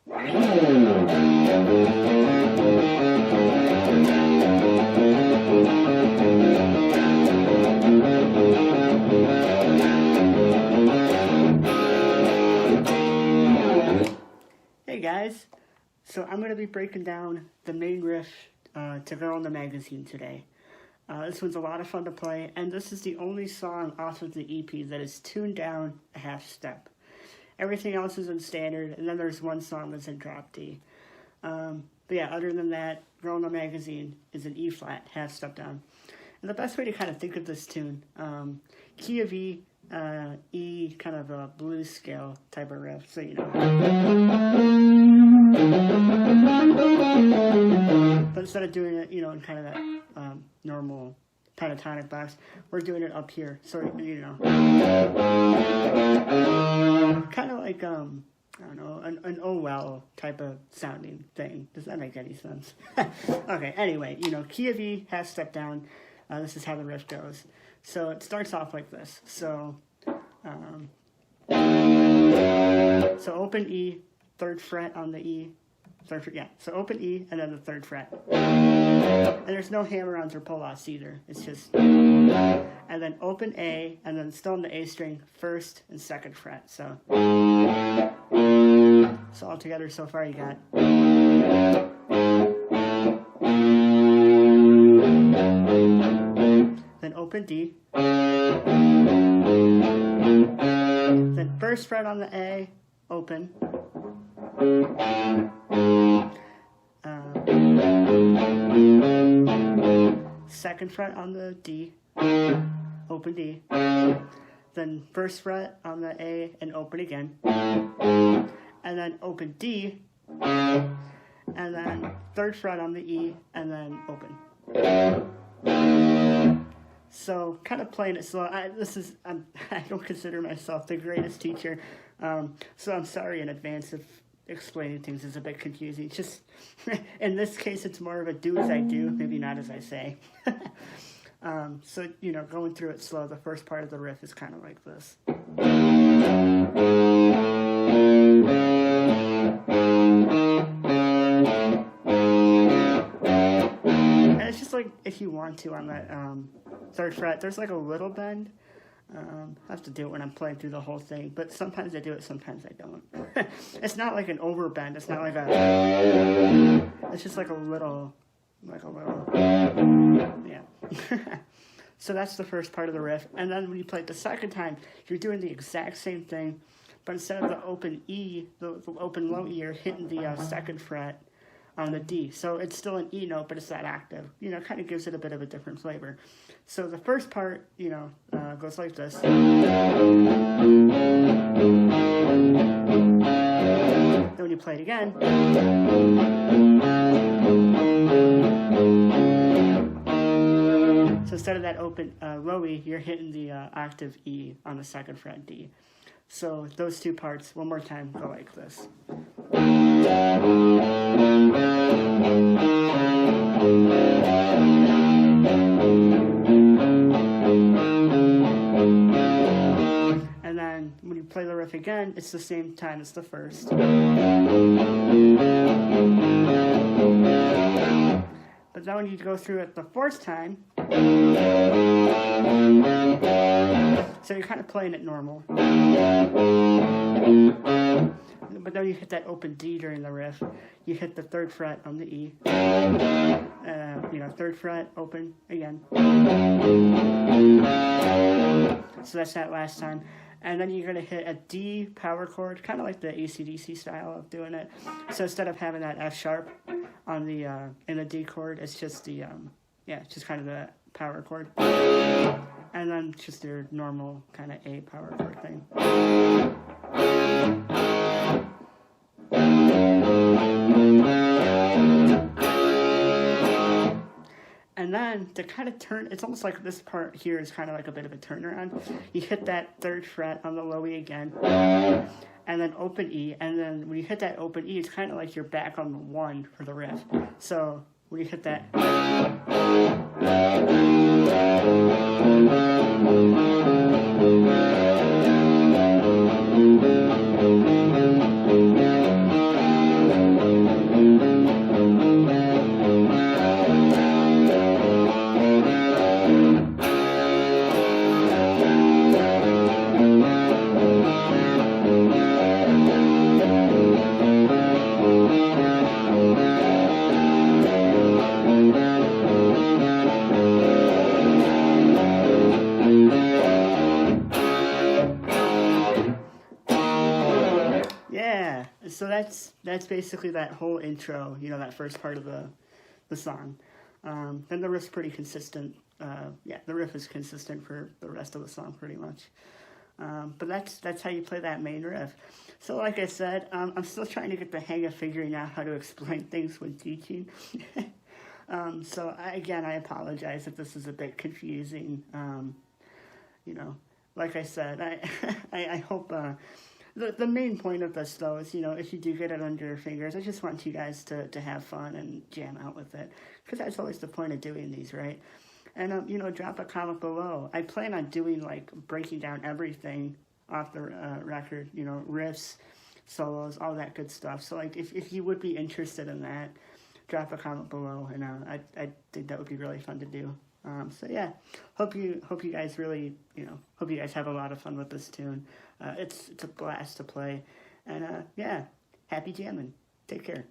Hey guys, so I'm going to be breaking down the main riff to Girl in the Magazine today. This one's a lot of fun to play, and this is the only song off of the EP that is tuned down a half step. Everything else is in standard, and then there's one song that's in drop D. But yeah, other than that, Girl in the Magazine is an E flat, half step down. And the best way to kind of think of this tune, key of E, E, kind of a blues scale type of riff, so you know. But instead of doing it, you know, in kind of that normal pentatonic box, we're doing it up here, so you know. Kind of like, I don't know, an oh well type of sounding thing. Does that make any sense? Okay, anyway, you know, key of E, half step down. This is how the riff goes. So it starts off like this. So open E, third fret on the E, third fret, yeah. So open E and then the third fret. And there's no hammer-ons or pull-offs either. It's just, and then open A, and then still on the A string, first and second fret. So all together so far you got. Then open D. Then first fret on the A, open. Second fret on the D, open D. Then first fret on the A and open again. And then open D. And then third fret on the E and then open. So, kind of playing it slow. I don't consider myself the greatest teacher, so I'm sorry in advance if explaining things is a bit confusing. It's just, in this case, it's more of a do as I do, maybe not as I say. So, you know, going through it slow, the first part of the riff is kind of like this. And it's just like, if you want to on that third fret, there's like a little bend. I have to do it when I'm playing through the whole thing, but sometimes I do it, sometimes I don't. It's not like an overbend, it's not like a, it's just like a little, yeah. So that's the first part of the riff, and then when you play it the second time, you're doing the exact same thing, but instead of the open E, the open low E, you're hitting the second fret on the D. So it's still an E note, but it's that octave. You know, kind of gives it a bit of a different flavor. So the first part, you know, goes like this. Then when you play it again, so instead of that open low E, you're hitting the octave E on the second fret D. So those two parts, one more time, go like this. And then when you play the riff again, it's the same time as the first. But then when you go through it the fourth time, so you're kind of playing it normal. But then you hit that open D during the riff. You hit the third fret on the E. You know, third fret, open again. So that's that last time. And then you're going to hit a D power chord, kind of like the AC/DC style of doing it. So instead of having that F sharp on the in the D chord, it's just the it's just kind of the power chord. And then just your normal kind of A power chord thing. And then to kind of turn, it's almost like this part here is kind of like a bit of a turnaround. You hit that third fret on the low E again, and then open E, and then when you hit that open E, it's kind of like you're back on the 1 for the riff. So when you hit that, so that's basically that whole intro, you know, that first part of the song. Then the riff's pretty consistent. Yeah, the riff is consistent for the rest of the song pretty much. But that's how you play that main riff. So like I said, I'm still trying to get the hang of figuring out how to explain things when teaching. So I apologize if this is a bit confusing. You know, like I said, I hope the main point of this though is, you know, if you do get it under your fingers, I just want you guys to have fun and jam out with it, because that's always the point of doing these, right? And you know, drop a comment below. I plan on doing like breaking down everything off the record, you know, riffs, solos, all that good stuff. So like if you would be interested in that, drop a comment below, and I think that would be really fun to do. So yeah, hope you guys really, you know, hope you guys have a lot of fun with this tune. It's a blast to play, and yeah, happy jamming. Take care.